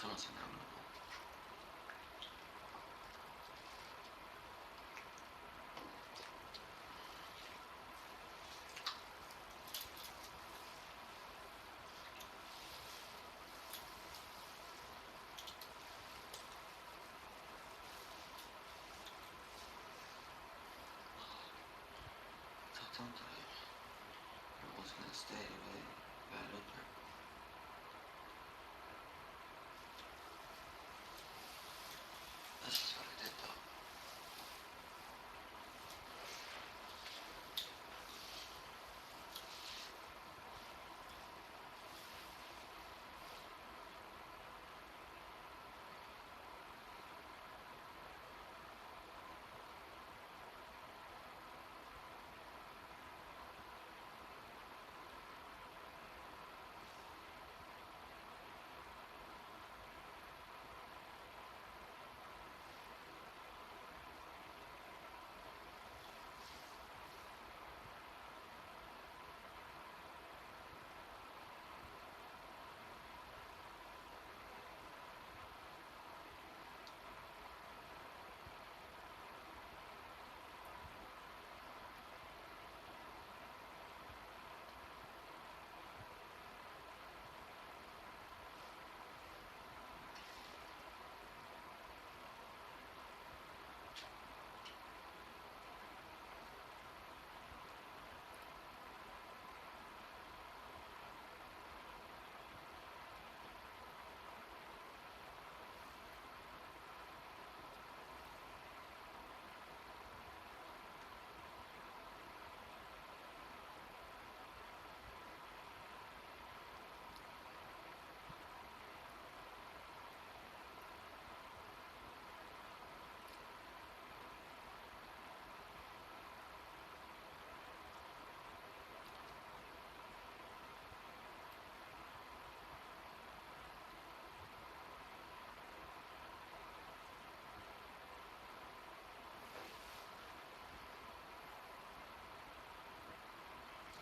可能性那么多。Sometimes I was gonna stay away by Luther. This is what I did though.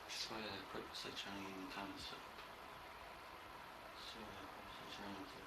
That's why I purposely trying any kind of stuff. That's why I purposely trying to.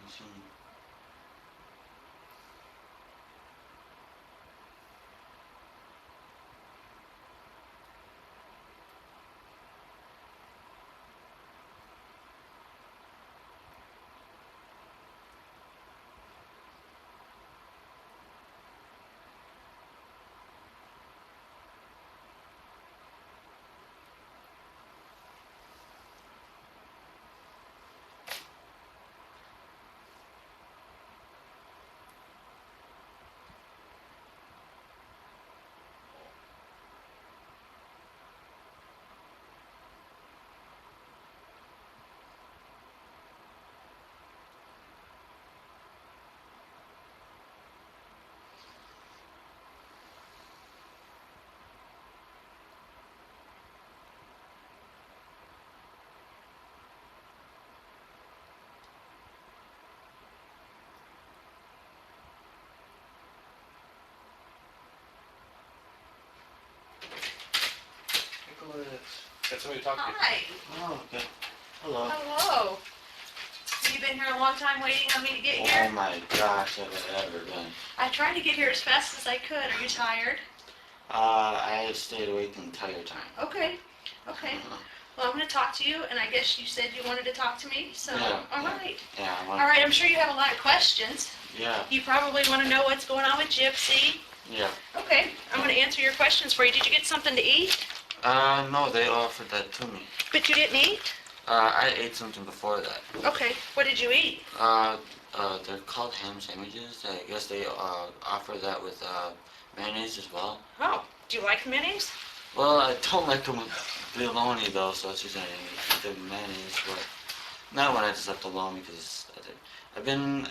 Soon. Nicholas. Got somebody to talk to. Hi. Oh, okay. Hello. Hello. Have you been here a long time waiting on me to get here? Oh my gosh, have I ever been? I tried to get here as fast as I could. Are you tired? I stayed awake the entire time. Okay. Okay. Well, I'm going to talk to you, and I guess you said you wanted to talk to me, so Yeah, all yeah. right. Yeah, I All want. right, I'm sure you have a lot of questions. Yeah, You probably want to know what's going on with Gypsy. yeah. Okay, I'm going to answer your questions for you. Did you get something to eat? No, they offered that to me. But you didn't eat? I ate something before that. Okay, what did you eat? They're called ham sandwiches. I guess they offer that with mayonnaise as well. Oh, do you like mayonnaise? Well, I don't like them with bologna though, so it's just the mayonnaise. But not when I just left alone because I've been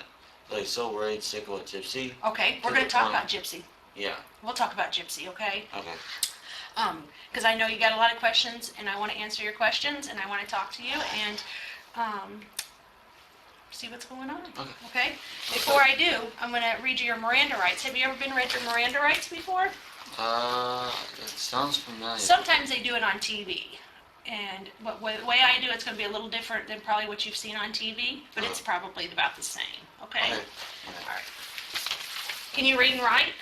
like so worried, sick with Gypsy. Okay, we're going to talk about Gypsy. Yeah. We'll talk about Gypsy, okay? Okay. Because I know you got a lot of questions, and I want to answer your questions, and I want to talk to you, and see what's going on. Okay? Before I do, I'm going to read you your Miranda rights. Have you ever been read your Miranda rights before? It sounds familiar. Sometimes they do it on TV. And the way I do it's going to be a little different than probably what you've seen on TV, but it's probably about the same. Okay? Okay. All right. Can you read and write?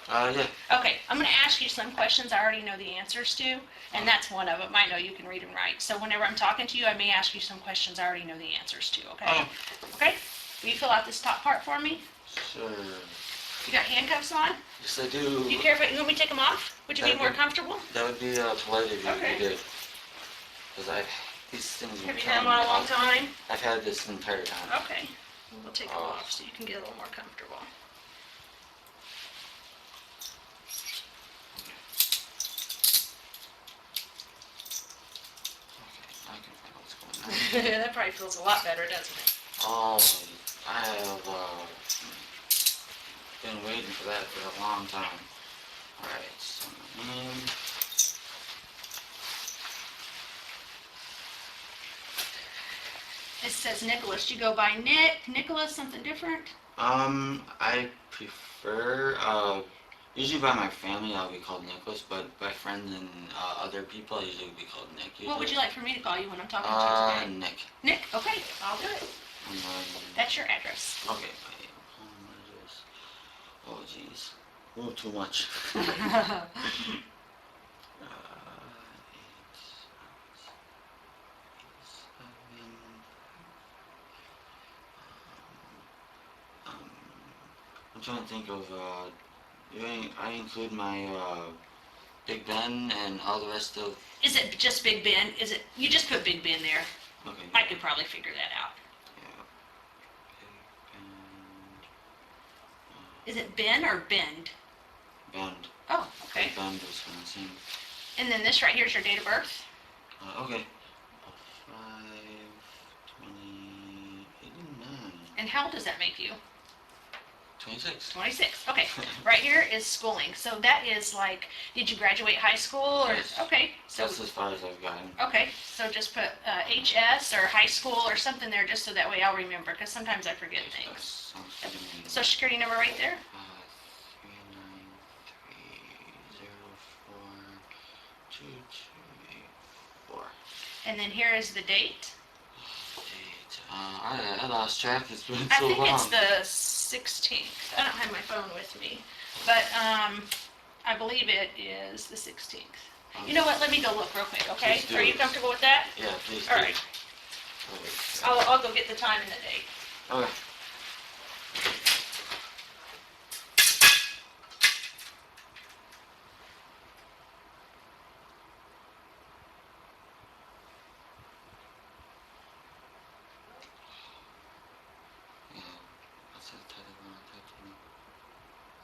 Yeah. Okay, I'm going to ask you some questions I already know the answers to, and that's one of them. I know you can read and write. So whenever I'm talking to you, I may ask you some questions I already know the answers to, okay? Okay? Will you fill out this top part for me? Sure. You got handcuffs on? Yes, I do. You care if you want me to take them off? Would you be more comfortable? That would be polite if you Okay. did. Because these things. Have you had them on a long time? I've had this the entire time. Okay. We'll take them off so you can get a little more comfortable. I can find out what's going on. That probably feels a lot better, doesn't it? Oh, I have been waiting for that for a long time. Alright, so my name. It says Nicholas. Do you go by Nick, Nicholas, something different? I prefer, usually by my family I'll be called Nicholas, but by friends and other people I usually be called Nick. Usually. What would you like for me to call you when I'm talking to you today? Nick. Nick, okay, I'll do it. And then, That's your address. okay, my home address. Oh jeez. Oh, too much. I'm trying to think of, I include my, Big Ben and all the rest of, Is it just Big Ben? Is it, you just put Big Ben there. okay. I could probably figure that out. Yeah. Is it Ben or Bend? Bend. Oh, okay. Bend, Wisconsin. And then this right here is your date of birth? Okay. 5/20/89. And how old does that make you? 26. 26. Okay. Right here is schooling. So that is like, did you graduate high school or? Yes. Okay. So That's as far as I've gotten. okay. So just put HS or high school or something there, just so that way I'll remember, because sometimes I forget That things. sounds familiar. Social security number right there. 393042284. And then here is the date. Date. I lost track. It's been I so think long. it's the 16th. I don't have my phone with me, but I believe it is the 16th. You know what? Let me go look real quick, okay? Please do. Are you comfortable with that? Yeah, please All do. right. Okay. I'll go get the time and the date. Okay. Yeah, I said Teddy contacted me.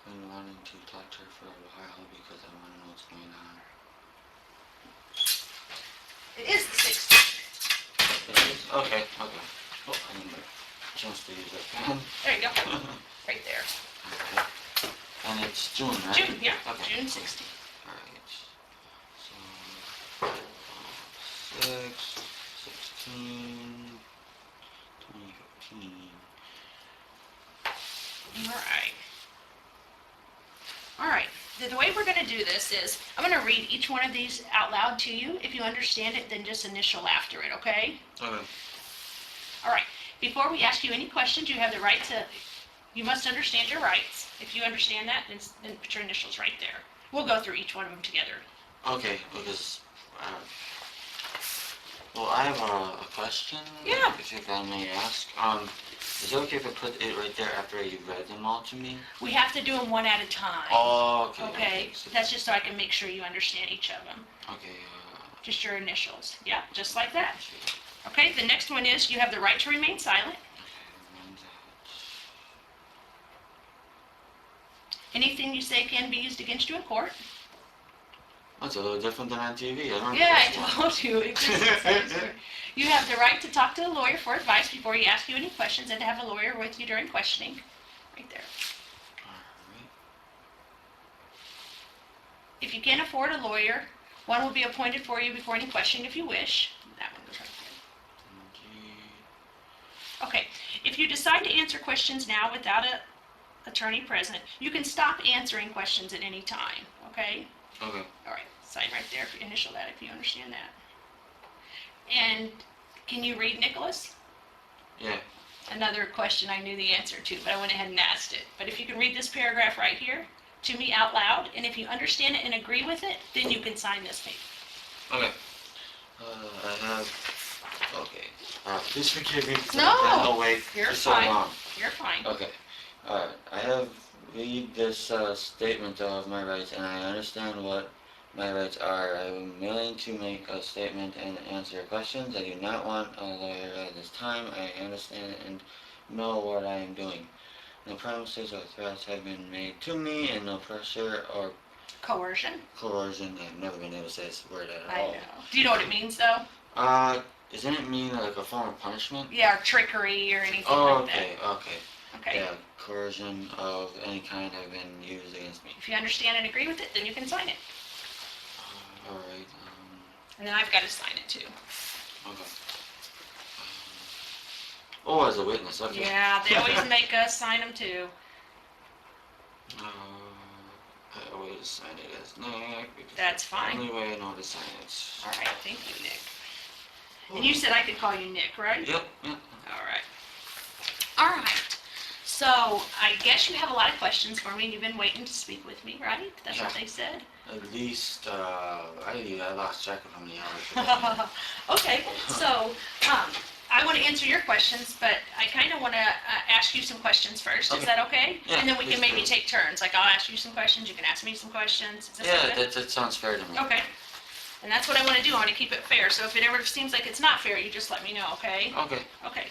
Been wanting to talk to her for a while because I want to know what's going on. It is the 16th. It is? Okay, okay. Oh, I need a chance to use that pen. There you go. Right there. Okay. And it's June, right? June, yeah. Okay. June 16th. Alright. So, 6, 16, 2015. All right. All right. The the way we're going to do this is, I'm going to read each one of these out loud to you. If you understand it, then just initial after it, okay? Okay. All right. Before we ask you any questions, you have the right to, you must understand your rights. If you understand that, then put your initials right there. We'll go through each one of them together. Okay, because, well, I have a question. Yeah. If I may ask. Is it okay if I put it right there after you read them all to me? We have to do them one at a time. Oh, okay. Okay, So that's just so I can make sure you understand each of them. okay, Just your initials. Yeah, just like that. Okay, the next one is you have the right to remain silent. Anything you say can be used against you in court. That's a little different than on TV. I don't Yeah, I know. told you. It just you have the right to talk to a lawyer for advice before he asks you any questions and to have a lawyer with you during questioning. Right there. Alright. If you can't afford a lawyer, one will be appointed for you before any questioning if you wish. That one goes right there. Okay, if you decide to answer questions now without an attorney present, you can stop answering questions at any time, okay? Okay. All right, sign right there, initial that if you understand that. And can you read, Nicholas? Yeah. Another question I knew the answer to, but I went ahead and asked it. But if you can read this paragraph right here to me out loud, and if you understand it and agree with it, then you can sign this paper. Okay. I have. Okay. Please forgive me. No, I've been awake You're for so fine. long. You're fine. Okay. I have read this statement of my rights, and I understand what my rights are. I am willing to make a statement and answer questions. I do not want a lawyer at this time. I understand and know what I am doing. No promises or threats have been made to me, and no pressure or Coercion. coercion. I've never been able to say this word at I all. know. Do you know what it means, though? Doesn't it mean like a form of punishment? Yeah, or trickery or anything Oh, like okay, okay. that. Okay. Yeah, coercion of any kind have been used against me. If you understand and agree with it, then you can sign it. Alright, And then I've got to sign it too. okay. Oh, as a witness, okay. Yeah, they always make us sign them too. I always sign it as Nick. Because That's fine. The only way I know how to sign it. All right, thank you, Nick. And you said I could call you Nick, right? Yep, yep. All right. All right. So I guess you have a lot of questions for me, and you've been waiting to speak with me, right? That's what Yeah. they said. At least, I lost track of how many hours. Okay, so I want to answer your questions, but I kind of want to ask you some questions first. Is Okay. that okay? Yeah, And then we can please maybe do. take turns. Like I'll ask you some questions, you can ask me some questions. Is this Yeah, okay? that sounds fair to me. Okay. And that's what I want to do. I want to keep it fair. So if it ever seems like it's not fair, you just let me know, okay? Okay, Okay.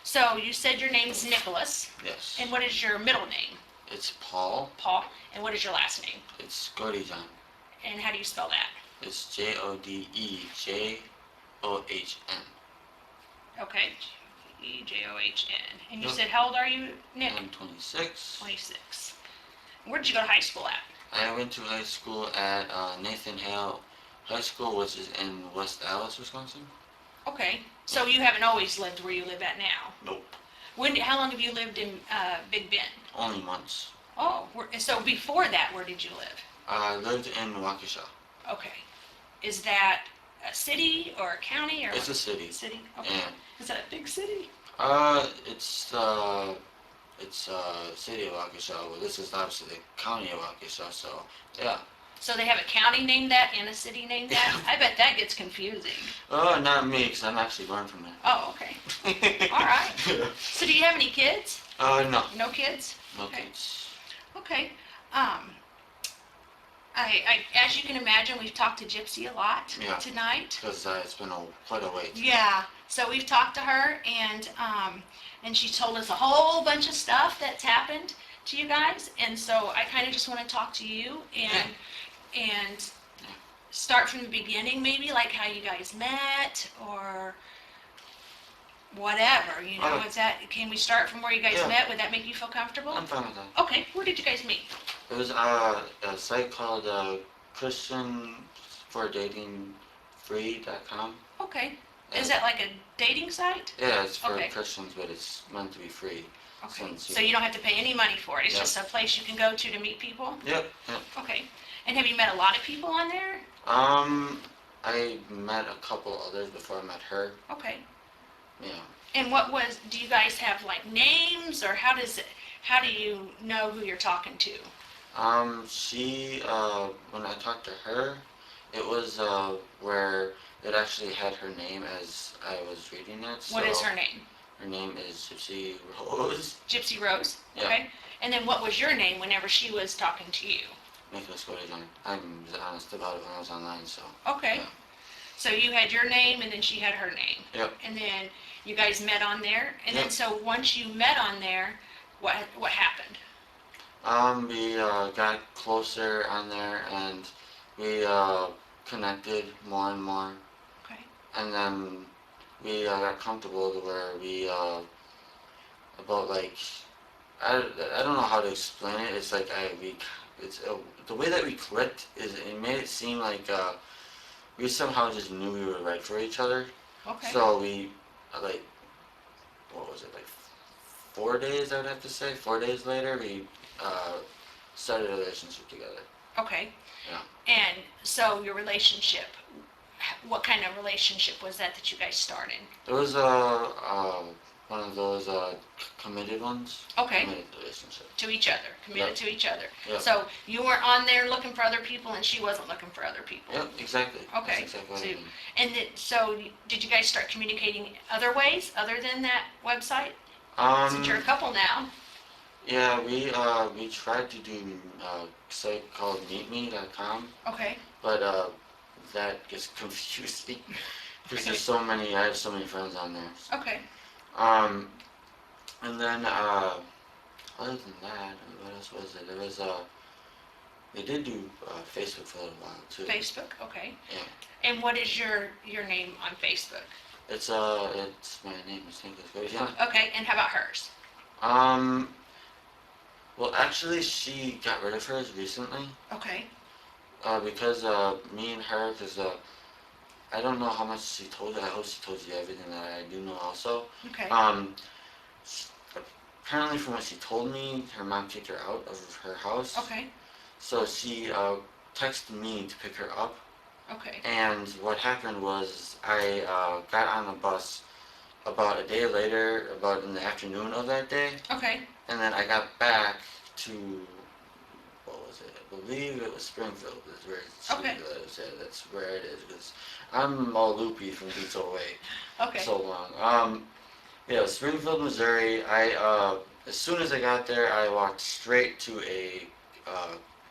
So you said your name's Nicholas, yes. and what is your middle name? It's Paul. Paul. And what is your last name? It's Godejohn. And how do you spell that? It's Jodejohn. Okay. Ejohn. And you Yep. said, how old are you, Nick? I'm 26. 26. Where did you go to high school at? I went to high school at Nathan Hale High School, which is in West Allis, Wisconsin. Okay. So you haven't always lived where you live at now? Nope. How long have you lived in Big Bend? Only months. Oh, so before that, where did you live? I lived in Waukesha. Okay. Is that a city or a county or It's a city. city? Okay. And Is that a big city? it's city of Waukesha. Well, this is obviously the county of Waukesha, so yeah. So they have a county named that and a city named that? I bet that gets confusing. Oh, not me, because I'm actually born from there. Oh, okay. All right. So do you have any kids? No. No kids? No Okay. kids. Okay. As you can imagine, we've talked to Gypsy a lot Yeah. tonight. Because it's been quite a wait. Yeah. So we've talked to her, and she told us a whole bunch of stuff that's happened to you guys, and so I kind of just want to talk to you and start from the beginning, maybe like how you guys met or whatever. You know, Okay. is that? Can we start from where you guys Yeah. met? Would that make you feel comfortable? I'm fine with that. Okay. Where did you guys meet? It was a site called ChristianForDatingFree.com. Okay. Is that like a dating site? Yeah, it's for Okay. Christians, but it's meant to be free. Okay, Since, so you don't have to pay any money for it, it's Yep. just a place you can go to meet people? Yep, yep. Okay, and have you met a lot of people on there? I met a couple others before I met her. Okay, Yeah. and do you guys have like names, or how do you know who you're talking to? When I talked to her, it was, where it actually had her name as I was reading it, so. What is her name? Her name is Gypsy Rose. Gypsy Rose? Yeah. Okay, and then what was your name whenever she was talking to you? Nicholas Godejohn. I'm honest about it when I was online, so. Okay, Yeah. so you had your name and then she had her name? Yep. And then you guys met on there, and then Yep. so once you met on there, what happened? We got closer on there, and we connected more and more, Okay, and then we got comfortable to where we about like I don't know how to explain it. It's like the way that we clicked is it made it seem like we somehow just knew we were right for each other. okay. So we like what was it like 4 days? I would have to say 4 days later we started a relationship together. Okay. Yeah. And so your relationship, what kind of relationship was that you guys started? It was one of those committed ones. Okay, Committed relationship. to each other, committed Yep. to each other. Yep. So you weren't on there looking for other people and she wasn't looking for other people? Yep, exactly. Okay, That's exactly what so- I mean. And so did you guys start communicating other ways other than that website? Since you're a couple now. Yeah, we tried to do a site called meetme.com, Okay, but that gets confusing because there's so many. I have so many friends on there. okay. And then other than that, what else was it? There was they did do Facebook for a little while too. Facebook, okay. Yeah. And what is your name on Facebook? It's my name is Nicholas Godejohn. Okay, and how about hers? Well, actually, she got rid of hers recently. Okay, Because me and her, because I don't know how much she told you. I hope she told you everything that I do know also. okay, S- Apparently from what she told me, her mom kicked her out of her house. okay, So she texted me to pick her up. okay, And what happened was I got on a bus about a day later, about in the afternoon of that day. okay, And then I got back to, what was it? I believe it was Springfield is where she Okay. lives. Yeah, that's where it is. Because I'm all loopy from being away okay, so long. Yeah, Springfield, Missouri. As soon as I got there, I walked straight to a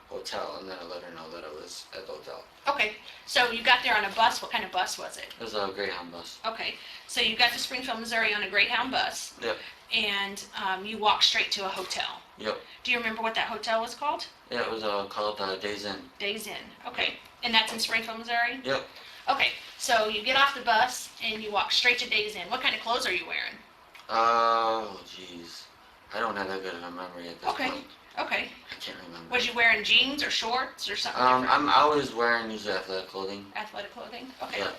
hotel, and then I let her know that I was at the hotel. okay. So you got there on a bus, what kind of bus was it? It was a Greyhound bus. Okay, so you got to Springfield, Missouri on a Greyhound bus, Yep, and you walked straight to a hotel. yep. Do you remember what that hotel was called? Yeah, it was called Days Inn. Days Inn, okay. And that's in Springfield, Missouri? Yep. Okay, so you get off the bus and you walk straight to Days Inn. What kind of clothes are you wearing? Oh, jeez. I don't have that good of a memory at this Okay. point. Okay. I can't remember. Was you wearing jeans or shorts or something different? I'm always wearing usually athletic clothing. Athletic clothing? Okay. Yeah.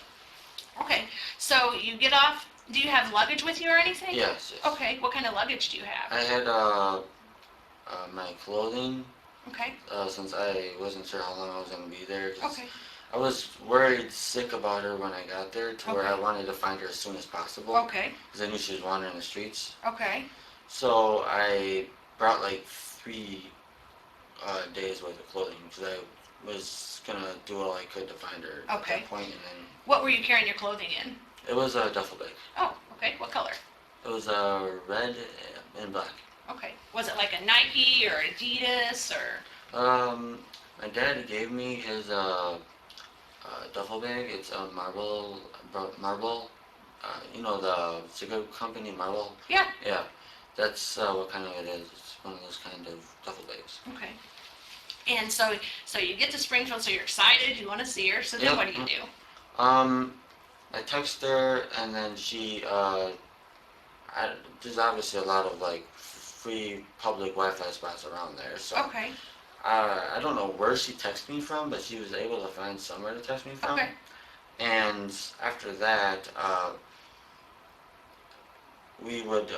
Okay, so you get off, do you have luggage with you or anything? Yes, yes. Okay, what kind of luggage do you have? I had my clothing Okay, since I wasn't sure how long I was gonna be there. 'Cause okay, I was worried sick about her when I got there, to where I Okay. wanted to find her as soon as possible. okay, Because I knew she was wandering the streets. okay, So I brought like 3 days worth of clothing because I was gonna do all I could to find her at Okay. that point, and then What were you carrying your clothing in? it was a duffel bag. Oh, okay, what color? It was red and black. Okay, was it like a Nike or Adidas or? My dad gave me his duffel bag. It's a Marble. You know the cigarette company Marble. Yeah. Yeah, that's what kind of it is. It's one of those kind of duffel bags. Okay. And so you get to Springfield, so you're excited, you want to see her, so then Yeah, what do you yeah. do? I text her, and then she there's obviously a lot of like free public Wi-Fi spots around there, so Okay, I don't know where she texted me from, but she was able to find somewhere to text me from. okay, And after that, we would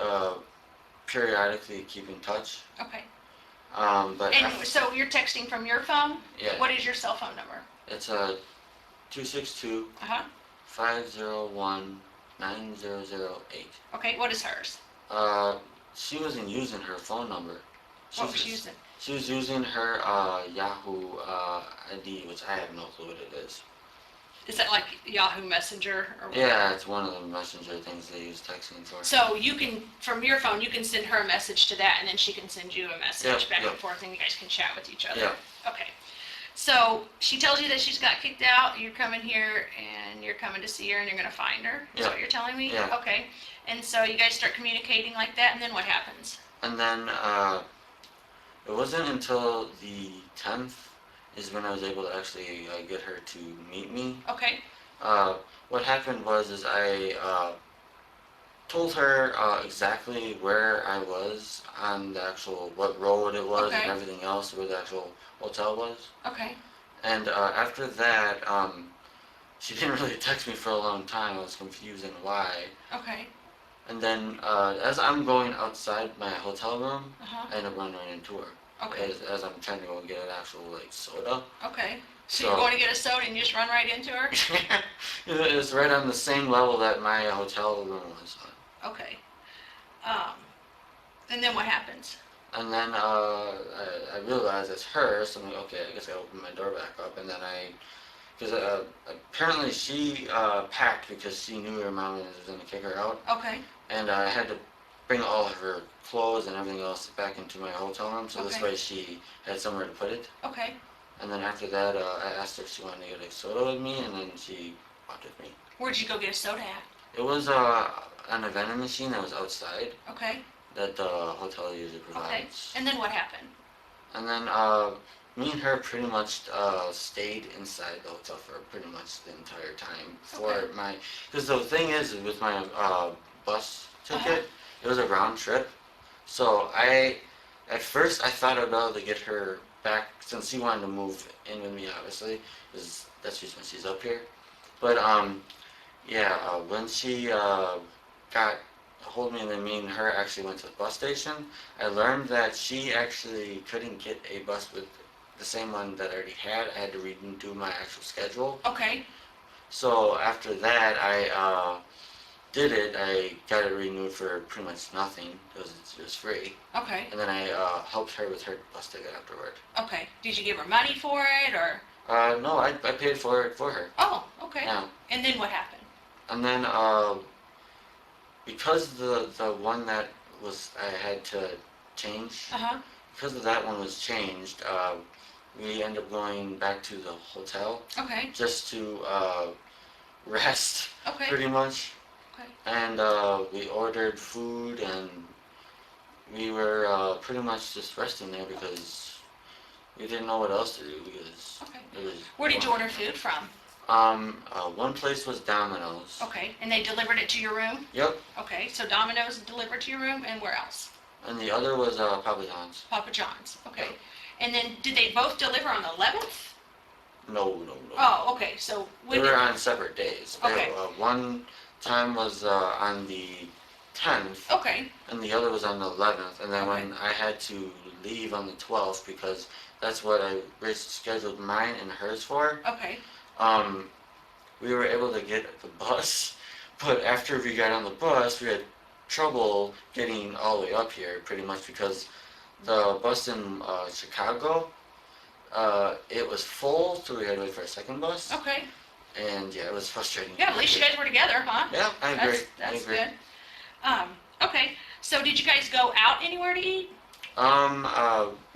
periodically keep in touch. Okay. But And so you're texting from your phone? Yeah. What is your cell phone number? It's 262 Uh-huh. 501 9008. Okay, what is hers? She wasn't using her phone number. What was she using? She was using her Yahoo ID, which I have no clue what it is. Is that like Yahoo Messenger or what? Yeah, it's one of the messenger things they use texting for. So you can, from your phone, you can send her a message to that, and then she can send you a message back and forth, and you guys can chat with each other. Yeah. Okay. So she tells you that she's got kicked out. You're coming here, and you're coming to see her, and you're going to find her. Is what you're telling me? Yeah. Okay. And so you guys start communicating like that, and then what happens? And then it wasn't until the 10th is when I was able to actually get her to meet me. Okay. What happened was I told her exactly where I was on the actual, what road it was and everything else, where the actual hotel was. Okay. And after that, she didn't really text me for a long time. I was confused on why. Okay. And then as I'm going outside my hotel room, Uh-huh. I end up running into her. Okay. As I'm trying to go get an actual like soda. Okay. So you're going to get a soda and you just run right into her? It was right on the same level that my hotel room was on. Okay. And then what happens? And then I realized it's her, so I'm like, okay, I guess I opened my door back up, and then because apparently she packed because she knew her mom was going to kick her out. Okay. And I had to bring all of her clothes and everything else back into my hotel room, so this way she had somewhere to put it. Okay. And then after that, I asked her if she wanted to get a soda with me, and then she walked with me. Where'd you go get a soda at? It was an vending machine that was outside Okay. that the hotel usually provides. Okay. And then what happened? And then me and her pretty much stayed inside the hotel for pretty much the entire time for my. Because the thing is, with my bus ticket, it was a round trip. So at first I thought I'd be able to get her back since she wanted to move in with me, obviously, because that's just when she's up here. But when she got hold me and then me and her actually went to the bus station, I learned that she actually couldn't get a bus with the same one that I already had. I had to redo my actual schedule. Okay. So after that, I did it. I got it renewed for pretty much nothing because it was free. Okay. And then I helped her with her bus ticket afterward. Okay. Did you give her money for it or? No, I paid for it for her. Oh, okay. Yeah. And then what happened? And then because the one that was I had to change, because of that one was changed, we ended up going back to the hotel. Okay. Just to rest. Okay. Pretty much. Okay. And we ordered food and we were pretty much just resting there because we didn't know what else to do because it was. Where did you order food from? One place was Domino's. Okay, and they delivered it to your room? Yep. Okay, so Domino's delivered to your room, and where else? And the other was Papa John's. Papa John's, okay. Yep. And then, did they both deliver on the 11th? No. Oh, okay, so they were on separate days. Okay. One time was on the 10th. Okay. And the other was on the 11th. And then when I had to leave on the 12th because that's what I rescheduled mine and hers for. Okay. We were able to get the bus, but after we got on the bus, we had trouble getting all the way up here, pretty much because the bus in Chicago, it was full, so we had to wait for a second bus. Okay. And yeah, it was frustrating. Yeah, at least you guys were together, huh? Yeah, I agree. That's good. Okay, so did you guys go out anywhere to eat?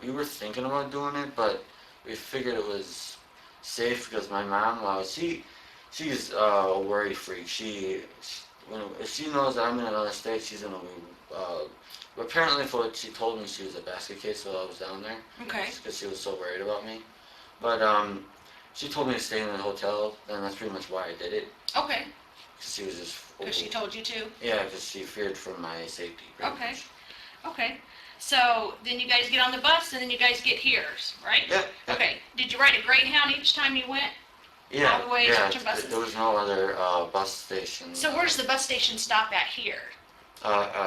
We were thinking about doing it, but we figured it was safe because my mom, she's a worry freak. If she knows that I'm in another state, she's gonna be. Apparently, for what she told me, she was a basket case while I was down there. Okay. Because she was so worried about me. But she told me to stay in the hotel, and that's pretty much why I did it. Okay. Because she was just. Because she told you to? Yeah, because she feared for my safety. Okay. Okay. So then you guys get on the bus, and then you guys get here, right? Yeah. Okay. Did you ride a Greyhound each time you went? Yeah. All the way yeah. to buses? There was no other bus station. So where's the bus station stop at here?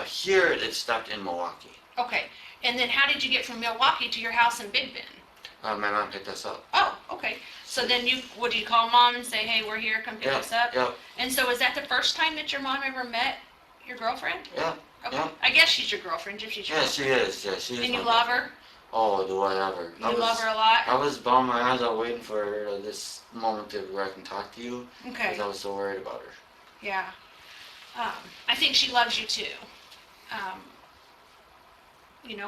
Here it stopped in Milwaukee. Okay. And then how did you get from Milwaukee to your house in Big Bend? My mom picked us up. Oh, okay. So then would you call mom and say, hey, we're here, come pick us up? Yep. And so is that the first time that your mom ever met your girlfriend? Yeah. Okay. Yeah. I guess she's your girlfriend, Gypsy's your Yeah, girlfriend. she is. Yeah, she is. And you love her? Oh, do I ever? You love her a lot? I was bummed my eyes out waiting for this moment where I can talk to you. Okay. Because I was so worried about her. Yeah. I think she loves you too.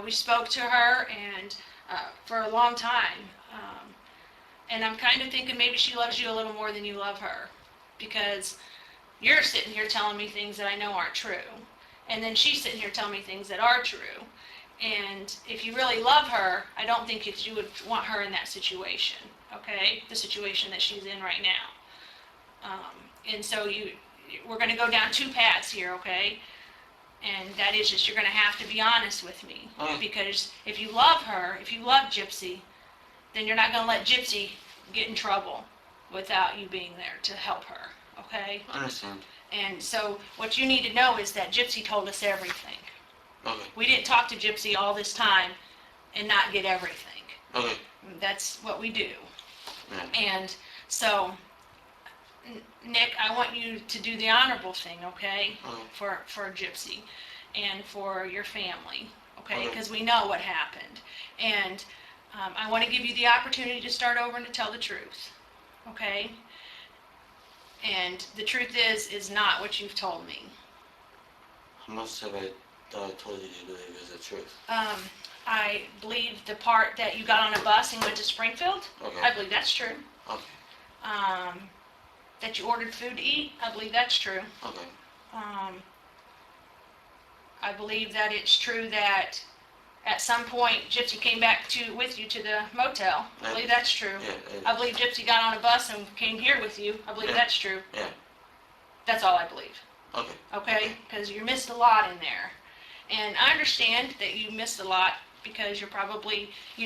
We spoke to her and for a long time. And I'm kind of thinking maybe she loves you a little more than you love her. Because you're sitting here telling me things that I know aren't true. And then she's sitting here telling me things that are true. And if you really love her, I don't think that you would want her in that situation, okay? The situation that she's in right now. And so we're going to go down two paths here, okay? And that is just you're going to have to be honest with me. Because if you love her, if you love Gypsy, then you're not going to let Gypsy get in trouble without you being there to help her, okay? I understand. And so what you need to know is that Gypsy told us everything. Okay. We didn't talk to Gypsy all this time and not get everything. Okay. That's what we do. Yeah. And so, Nick, I want you to do the honorable thing, okay? For Gypsy and for your family, okay? Because we know what happened. And I want to give you the opportunity to start over and to tell the truth, okay? And the truth is not what you've told me. How much have I told you to believe is the truth? I believe the part that you got on a bus and went to Springfield. Okay. I believe that's true. Okay. That you ordered food to eat. I believe that's true. Okay. I believe that it's true that at some point Gypsy came back with you to the motel. I believe that's true. Yeah. I believe Gypsy got on a bus and came here with you. I believe that's true. Yeah. That's all I believe. Okay. Okay? Because you missed a lot in there. And I understand that you missed a lot because you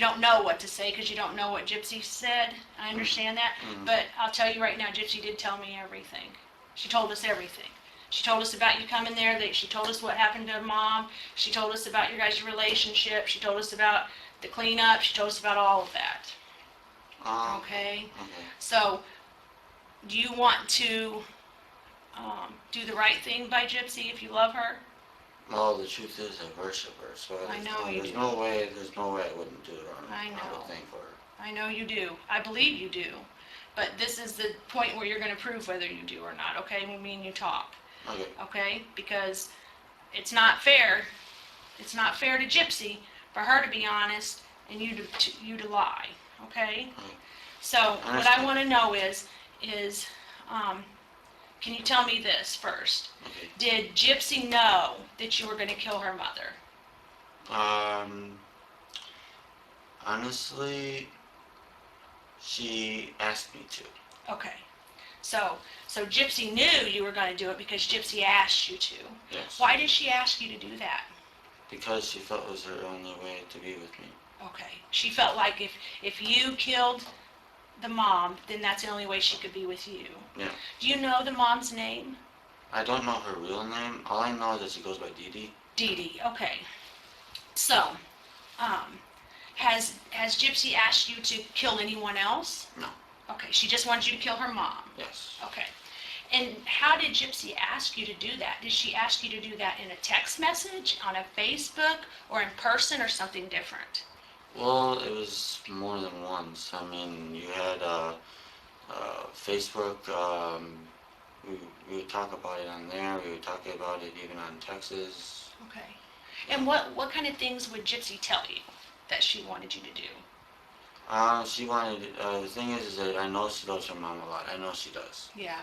don't know what to say because you don't know what Gypsy said. I understand that. Mm-hmm. But I'll tell you right now, Gypsy did tell me everything. She told us everything. She told us about you coming there. She told us what happened to Mom. She told us about your guys' relationship. She told us about the cleanup. She told us about all of that. Okay? Okay. So, do you want to do the right thing by Gypsy if you love her? Well, the truth is I worship her, so I know you there's do. no way I wouldn't do it on I know. thing for her. I know you do. I believe you do. But this is the point where you're going to prove whether you do or not, okay? When me and you talk. Okay. Okay? Because it's not fair. It's not fair to Gypsy for her to be honest and you to lie. Okay? Okay. So I what I understand. want to know is can you tell me this first? Okay. Did Gypsy know that you were going to kill her mother? Honestly, she asked me to. Okay. So Gypsy knew you were going to do it because Gypsy asked you to. Yes. Why did she ask you to do that? Because she felt it was her only way to be with me. Okay. She felt like if you killed the mom, then that's the only way she could be with you. Yeah. Do you know the mom's name? I don't know her real name. All I know is that she goes by DeeDee. DeeDee. Okay. So, has Gypsy asked you to kill anyone else? No. Okay. She just wanted you to kill her mom. Yes. Okay. And how did Gypsy ask you to do that? Did she ask you to do that in a text message, on a Facebook, or in person, or something different? Well, it was more than once. I mean, you had Facebook. We would talk about it on there. We would talk about it even on Texas. Okay. And what kind of things would Gypsy tell you that she wanted you to do? She wanted. The thing is that I know she loves her mom a lot. I know she does. Yeah.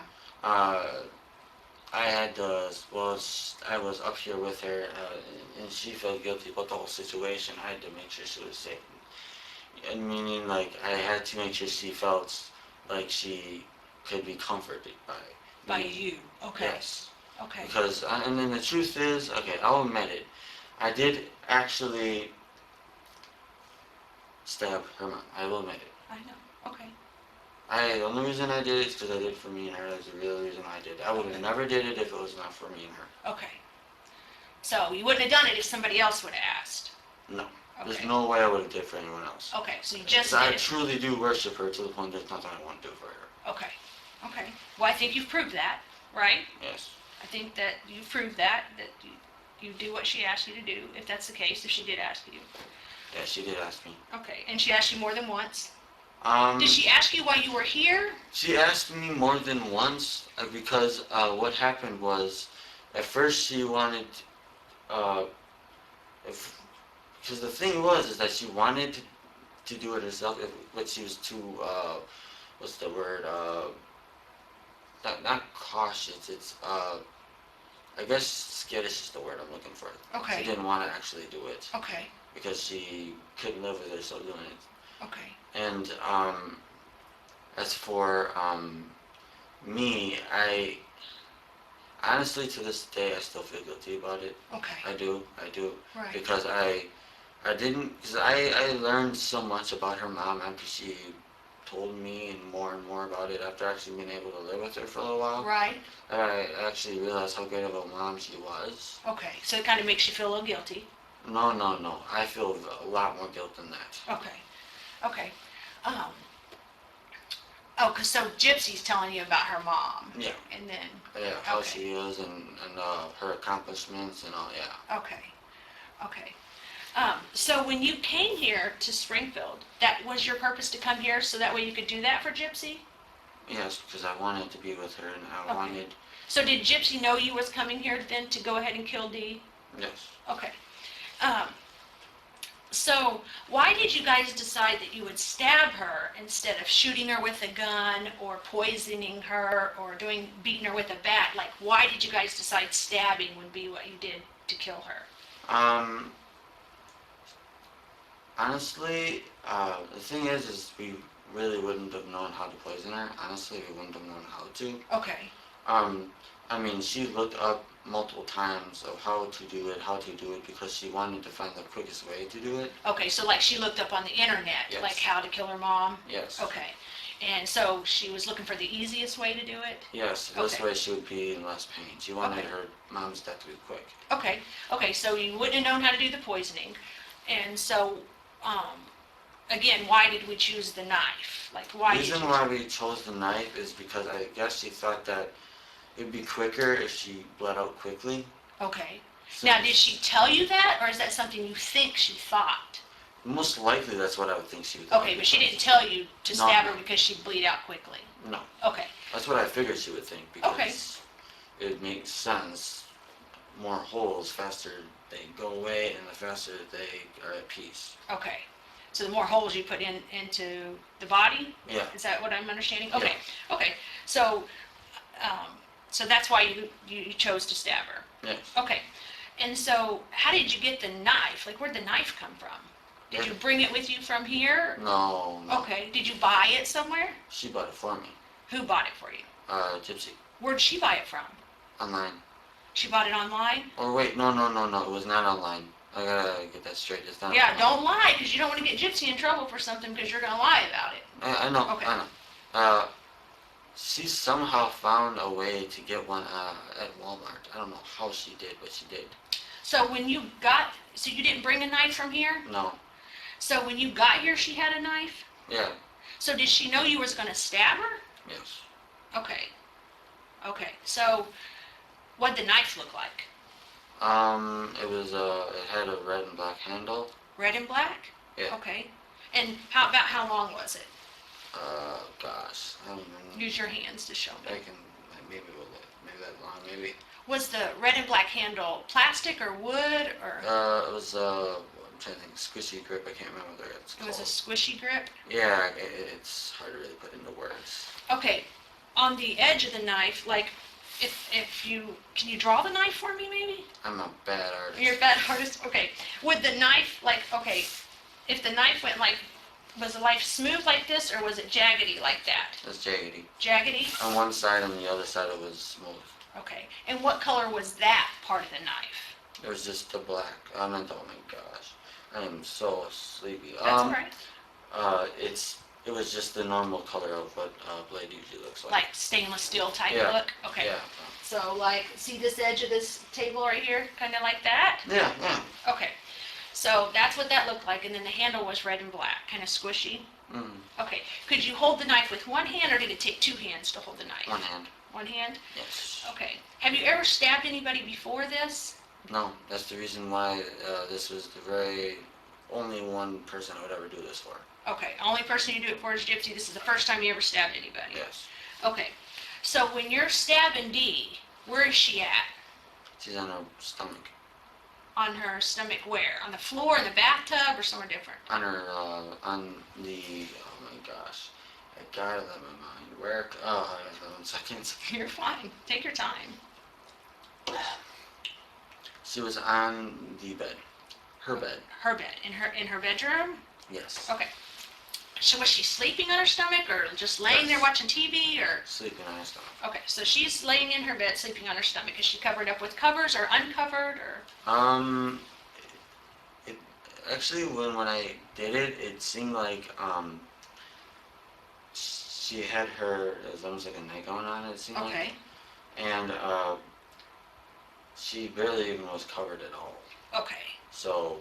I had I was up here with her, and she felt guilty about the whole situation. I had to make sure she was safe. And meaning, like, I had to make sure she felt like she could be comforted by me. you. Okay. Yes. Okay. Because, and then the truth is, okay, I'll admit it. I did actually stab her mom. I will admit it. I know. Okay. The only reason I did it is because I did it for me and her. That's the real reason I did it. I would have never did it if it was not for me and her. Okay. So you wouldn't have done it if somebody else would have asked. No. There's Okay. no way I would have did for anyone else. Okay, so you just 'Cause did I it. truly do worship her to the point there's nothing I want to do for her. Okay. Okay. Well, I think you've proved that, right? Yes. I think that you've proved that you do what she asked you to do, if that's the case, if she did ask you. Yeah, she did ask me. Okay, and she asked you more than once? Um, Did she ask you why you were here? She asked me more than once because what happened was, at first she wanted, uh, because the thing was is that she wanted to do it herself, but she was too, what's the word, not cautious, it's, I guess skittish is the word I'm looking for. Okay. She didn't want to actually do it Okay. because she couldn't live with herself doing it. Okay. And, as for, me, I honestly to this day I still feel guilty about it. Okay. I do, Right. because I didn't, because I learned so much about her mom after she told me and more about it after actually being able to live with her for a little while. Right. And I actually realized how great of a mom she was. Okay. So it kind of makes you feel a little guilty. No, I feel a lot more guilt than that. Okay. Okay. So Gypsy's telling you about her mom. Yeah. And then. Yeah, how Okay. she is and her accomplishments and all, yeah. Okay. Okay. So when you came here to Springfield, that was your purpose to come here so that way you could do that for Gypsy? Yes, because I wanted to be with her and I Okay. wanted, So did Gypsy know you was coming here then to go ahead and kill Dee? yes. Okay. So why did you guys decide that you would stab her instead of shooting her with a gun or poisoning her or beating her with a bat? Like, why did you guys decide stabbing would be what you did to kill her? Honestly, the thing is we really wouldn't have known how to poison her. Honestly, we wouldn't have known how to. Okay. I mean, she looked up multiple times of how to do it because she wanted to find the quickest way to do it. Okay, so like she looked up on the internet, Yes. like how to kill her mom? Yes. Okay. And so she was looking for the easiest way to do it? Yes, this Okay. way she would be in less pain. She wanted Okay. her mom's death to be quick. Okay. Okay, so you wouldn't have known how to do the poisoning. And so, again, why did we choose the knife? Like, why The did you? reason why we chose the knife is because I guess she thought that it'd be quicker if she bled out quickly. Okay. So Now, did she tell you that, or is that something you think she thought? most likely that's what I would think she would. Okay, but she didn't tell you to No, stab her no. because she'd bleed out quickly. No, Okay. that's what I figured she would think because Okay. it makes sense. More holes, faster they go away, and the faster they are at peace. Okay. So the more holes you put into the body? Yeah. Is that what I'm understanding? Yeah. Okay. Okay. So, so that's why you chose to stab her. Yes. Okay. And so, how did you get the knife? Like, where'd the knife come from? Did you bring it with you from here? No. Okay. Did you buy it somewhere? She bought it for me. Who bought it for you? Gypsy. Where'd she buy it from? Online. She bought it online? Or wait, no, it was not online. I gotta get that straight. It's not Yeah, online. don't lie, because you don't want to get Gypsy in trouble for something because you're going to lie about it. I know, Okay. I know. She somehow found a way to get one at Walmart. I don't know how she did, but she did. So so you didn't bring a knife from here? No. So when you got here, she had a knife? Yeah. So did she know you was going to stab her? Yes. Okay. Okay. So what'd the knife look like? It was it had a red and black handle. Red and black? Yeah. Okay. And how long was it? Gosh, I don't even. Use your hands to show me. I can maybe that long, maybe. Was the red and black handle plastic or wood or? It was I'm trying to think, squishy grip. I can't remember what it's It called. was a squishy grip? Yeah, it's hard to really put into words. Okay. On the edge of the knife, like, can you draw the knife for me maybe? I'm a bad artist. You're a bad artist? Okay. Would the knife, like, okay, if the knife went like, was the knife smooth like this or was it jaggedy like that? It's jaggedy. Jaggedy? On one side and the other side it was smooth. Okay. And what color was that part of the knife? It was just the black. Oh my gosh. I am so sleepy. That's all right. It was just the normal color of what blade usually looks like. Like stainless steel type Yeah. look? Okay. Yeah. So like, see this edge of this table right here? Kind of like that? Yeah, yeah. Okay. So that's what that looked like, and then the handle was red and black, kind of squishy. Mm. Okay. Could you hold the knife with one hand, or did it take two hands to hold the knife? One hand. One hand? Yes. Okay. Have you ever stabbed anybody before this? No, that's the reason why this was the very only one person I would ever do this for. Okay. Only person you do it for is Gypsy. This is the first time you ever stabbed anybody. Yes. Okay. So when you're stabbing Dee, where is she at? She's on her stomach. On her stomach where? On the floor, in the bathtub, or somewhere different? On her, on the, oh my gosh. I gotta let my mind work. Oh, 1 second. You're fine. Take your time. She was on the bed. Her bed. Her bed. In her bedroom? Yes. Okay. So was she sleeping on her stomach, or just laying there watching TV, or? Sleeping on her stomach. Okay, so she's laying in her bed, sleeping on her stomach. Is she covered up with covers, or uncovered, or? It, actually, when I did it, it seemed like, she had her, it was almost like a nightgown on, it seemed like. Okay. And, she barely even was covered at all. Okay. So,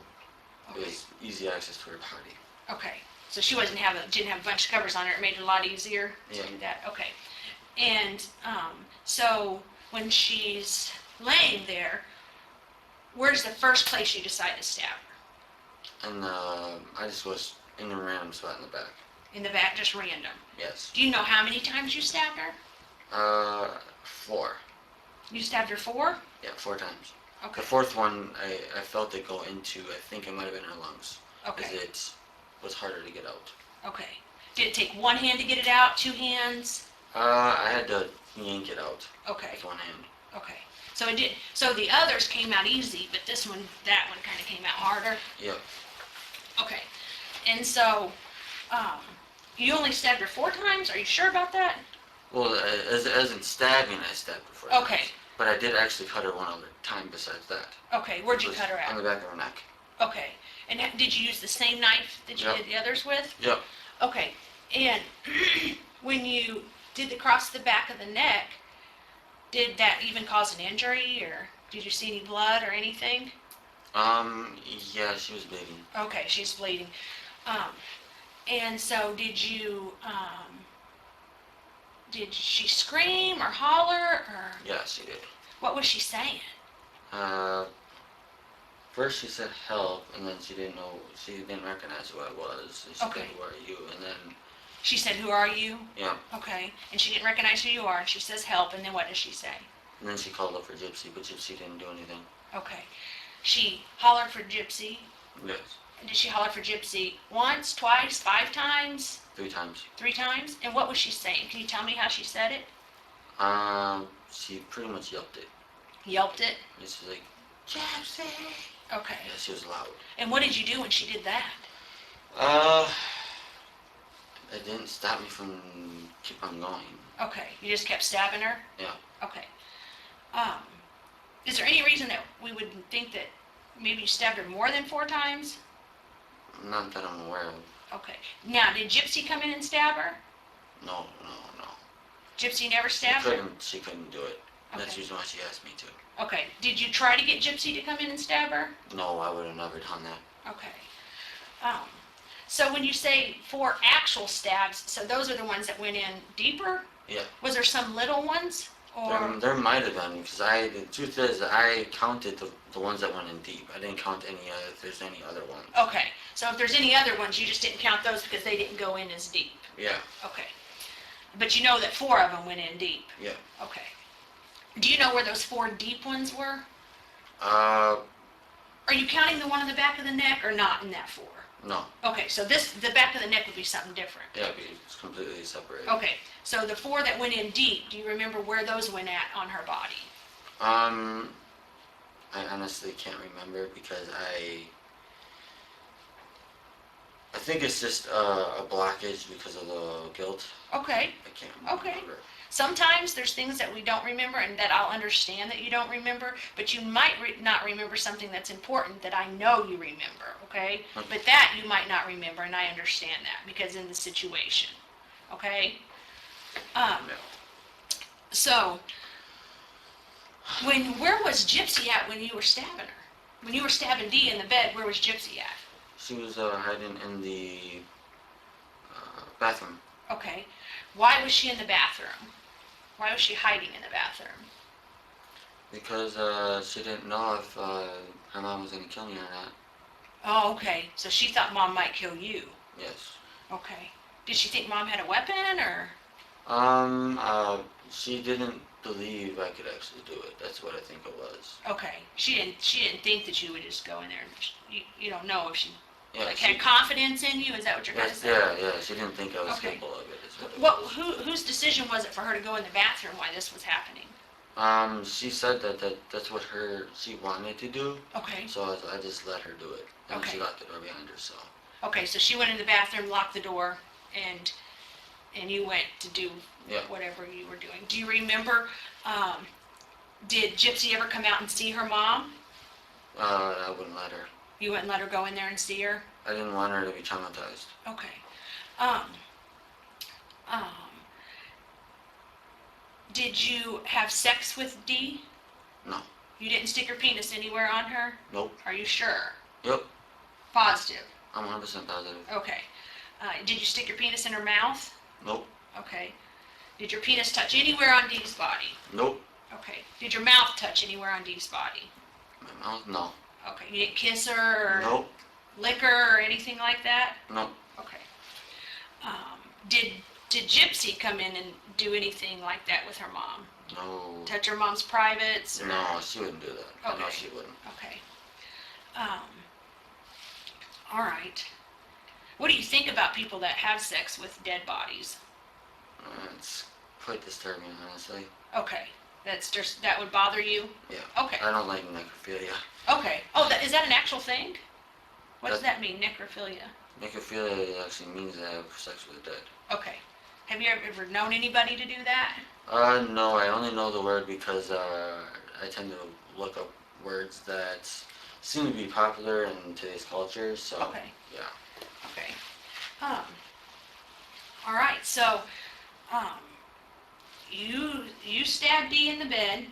it Okay. was easy access to her body. Okay. So she didn't have a bunch of covers on her. It made it a lot easier to Yeah. do that. Okay. And so when she's laying there, where's the first place you decide to stab her? And, I just was in a random spot in the back. In the back, just random. Yes. Do you know how many times you stabbed her? 4. You stabbed her 4? Yeah, 4 times. Okay. The 4th one, I felt it go into, I think it might have been her lungs. Okay. Because it was harder to get out. Okay. Did it take one hand to get it out? 2 hands? I had to yank it out Okay. with one hand. Okay. So it did. So the others came out easy, but that one kind of came out harder. Yep. Okay. And so, you only stabbed her 4 times? Are you sure about that? Well, as in stabbing, I stabbed her 4 Okay. times. But I did actually cut her one other time besides that. Okay. Where'd you It was cut her on at? the back of her neck. Okay. And did you use the same knife that you Yep. did the others with? Yep. Okay. And when you did the cross the back of the neck, did that even cause an injury, or did you see any blood or anything? Yeah, she was bleeding. Okay, she's bleeding. And so did she scream or holler, or Yeah, she did. what was she saying? First she said help, and then she didn't recognize who I was. She Okay. said, who are you? And then, She said, "Who are you?" yeah, Okay. And she didn't recognize who you are, and she says help, and then what does she say? and then she called up for Gypsy, but Gypsy didn't do anything. Okay. She hollered for Gypsy. Yes. Did she holler for Gypsy once, twice, 5 times, 3 times. 3 times? And what was she saying? Can you tell me how she said it? She pretty much yelped it. Yelped it? And she was like, Gypsy! Okay. Yeah, she was loud. And what did you do when she did that? It didn't stop me from keep on going. Okay. You just kept stabbing her? Yeah. Okay. Is there any reason that we would think that maybe you stabbed her more than 4 times? Not that I'm aware of. Okay. Now, did Gypsy come in and stab her? No. Gypsy never stabbed her? She couldn't do it. That's the Okay. reason why she asked me to. Okay. Did you try to get Gypsy to come in and stab her? No, I would have never done that. Okay. So when you say 4 actual stabs, so those are the ones that went in deeper? Yeah. Was there some little ones? Or There might have been, because the truth is, I counted the ones that went in deep. I didn't count if there's any other ones. okay. So if there's any other ones, you just didn't count those because they didn't go in as deep. Yeah. Okay. But you know that 4 of them went in deep. Yeah. Okay. Do you know where those 4 deep ones were? Uh, Are you counting the one in the back of the neck or not in that 4? no. Okay, so the back of the neck would be something different. Yeah, it's completely separated. Okay, so the 4 that went in deep, do you remember where those went at on her body? I honestly can't remember because I think it's just a blockage because of the guilt. Okay, I can't Okay. remember. sometimes there's things that we don't remember and that I'll understand that you don't remember, but you might not remember something that's important that I know you remember, okay? Okay. But that you might not remember, and I understand that because in the situation, okay? No. So, Where was Gypsy at when you were stabbing her? When you were stabbing Dee in the bed, where was Gypsy at? She was hiding in the bathroom. Okay. Why was she in the bathroom? Why was she hiding in the bathroom? Because she didn't know if her mom was going to kill me or not. Oh, okay. So she thought Mom might kill you. Yes. Okay. Did she think Mom had a weapon, or? She didn't believe I could actually do it. That's what I think it was. Okay. She didn't think that you would just go in there. And you don't know if she Yeah, had confidence in you. Is that what you're going to say? Yeah. She didn't think I was Okay. capable of it. Is what it was. Whose decision was it for her to go in the bathroom while this was happening? She said that's what she wanted to do. Okay. So I just let her do it, and Okay. she locked the door behind her. So. Okay. So she went in the bathroom, locked the door, and you went to do Yeah. whatever you were doing. Do you remember? Did Gypsy ever come out and see her mom? I wouldn't let her. You wouldn't let her go in there and see her? I didn't want her to be traumatized. Okay. Did you have sex with Dee? No. You didn't stick your penis anywhere on her? Nope. Are you sure? Yep. Positive? I'm 100% positive. Okay. Did you stick your penis in her mouth? Nope. Okay. Did your penis touch anywhere on Dee's body? Nope. Okay. Did your mouth touch anywhere on Dee's body? My mouth? No. Okay. You didn't kiss her or Nope. lick her or anything like that? Nope. Okay. Did Gypsy come in and do anything like that with her mom? No. Touch her mom's privates? Or? No, she wouldn't do that. I know Okay. she wouldn't. Okay. All right. What do you think about people that have sex with dead bodies? It's quite disturbing, honestly. Okay. That would bother you? Yeah. Okay. I don't like necrophilia. Okay. Oh, is that an actual thing? What does that mean, necrophilia? Necrophilia actually means I have sex with the dead. Okay. Have you ever known anybody to do that? No, I only know the word because I tend to look up words that seem to be popular in today's culture, so, Okay. yeah. Okay. All right. So, you stabbed Dee in the bed,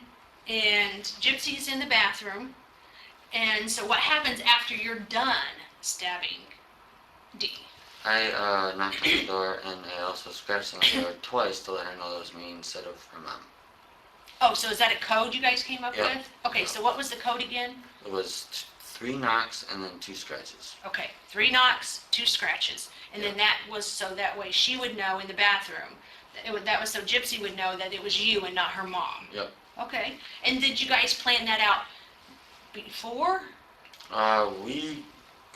and Gypsy's in the bathroom, and so what happens after you're done stabbing Dee? I knocked on the door, and I also scratched on the door twice to let her know that was me instead of her mom. Oh, so is that a code you guys came up Yeah. with? Okay, Yeah. so what was the code again? It was 3 knocks and then 2 scratches. Okay, 3 knocks, 2 scratches. And then Yeah. that was so that way she would know in the bathroom. That was so Gypsy would know that it was you and not her mom. Yep. Okay. And did you guys plan that out before?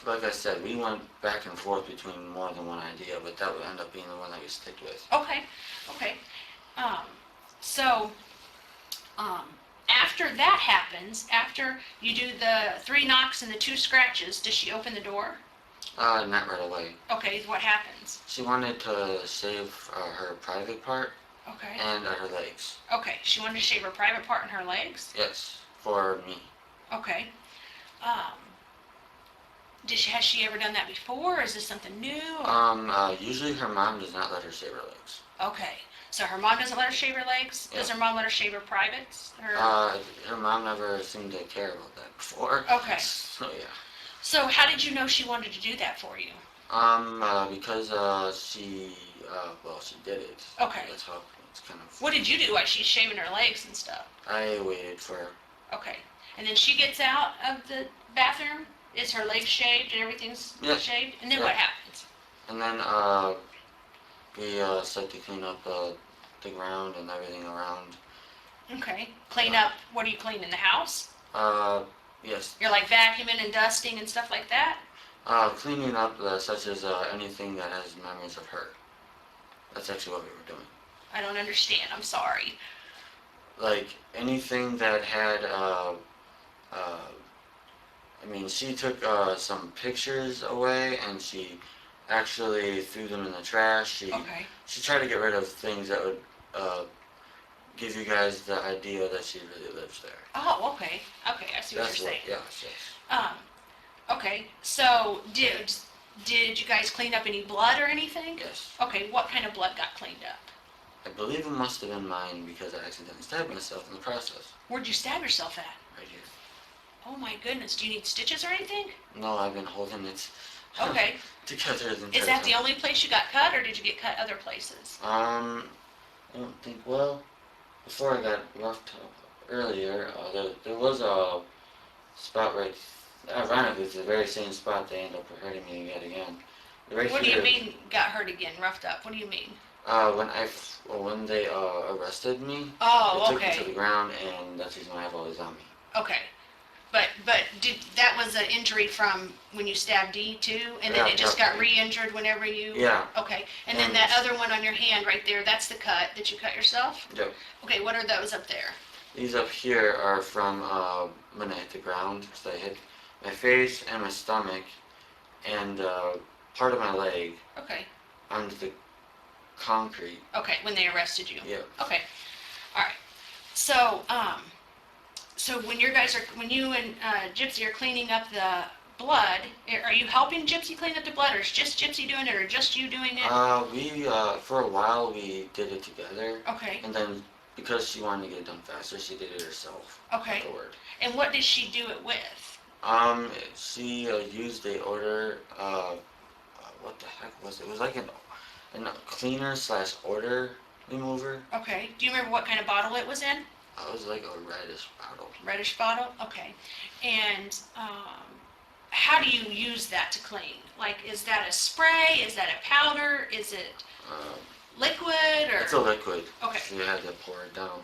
Like I said, we went back and forth between more than one idea, but that would end up being the one that we stick with. Okay, okay. So, after that happens, after you do the 3 knocks and the 2 scratches, does she open the door? Not right away. Okay, what happens? She wanted to shave her private part Okay. and her legs. Okay, she wanted to shave her private part and her legs? Yes, for me. Okay. Has she ever done that before, or is this something new? Usually her mom does not let her shave her legs. Okay, so her mom doesn't let her shave her legs? Yeah. Does her mom let her shave her privates? Her mom never seemed to care about that before. Okay. So, yeah. So how did you know she wanted to do that for you? Because she did it. Okay. That's how it's kind of. What did you do while she's shaving her legs and stuff? I waited for her. Okay, and then she gets out of the bathroom? Is her legs shaved and everything's shaved? And then what happens? And then, we, start to clean up, the ground and everything around. Okay, clean up, what are you cleaning, the house? Yes. You're like vacuuming and dusting and stuff like that? Cleaning up, such as, anything that has memories of her. That's actually what we were doing. I don't understand, I'm sorry. Like, anything that had, she took, some pictures away, and she actually threw them in the trash. Okay. She tried to get rid of things that would, give you guys the idea that she really lives there. Oh, okay. Okay, I see what you're saying. Yes. Okay, so did you guys clean up any blood or anything? Yes. Okay, what kind of blood got cleaned up? I believe it must have been mine because I accidentally stabbed myself in the process. Where'd you stab yourself at? Right here. Oh my goodness, do you need stitches or anything? No, I've been holding it Okay. together the entire Is that the time. only place you got cut, or did you get cut other places? I don't think, well, before I got roughed up earlier, there was a spot right, ironically, it's the very same spot they end up hurting me yet again. Right What do here, you mean got hurt again, roughed up? What do you mean? when they arrested me, they Oh, took me to the okay. ground, and that's the reason why I have all these on me. Okay. But that was an injury from when you stabbed Dee too, and then Yeah, it just got yeah. re-injured whenever you. Yeah. Okay. And then that other one on your hand right there, that's the cut that you cut yourself. Yep. Okay. What are those up there? These up here are from when I hit the ground, because I hit my face and my stomach, and part of my leg Okay. onto the concrete. Okay. When they arrested you. Yeah. Okay. All right. So so when you and Gypsy are cleaning up the blood, are you helping Gypsy clean up the blood, or is just Gypsy doing it, or just you doing it? We for a while we did it together, Okay. and then because she wanted to get it done faster, she did it herself. Okay. Afterward. And what did she do it with? She used a order. What the heck was it? It was like a cleaner / odor remover. Okay. Do you remember what kind of bottle it was in? It was like a reddish bottle. Reddish bottle? Okay. And how do you use that to clean? Like, is that a spray? Is that a powder? Is it liquid? Or It's a liquid. Okay. So you had to pour it down.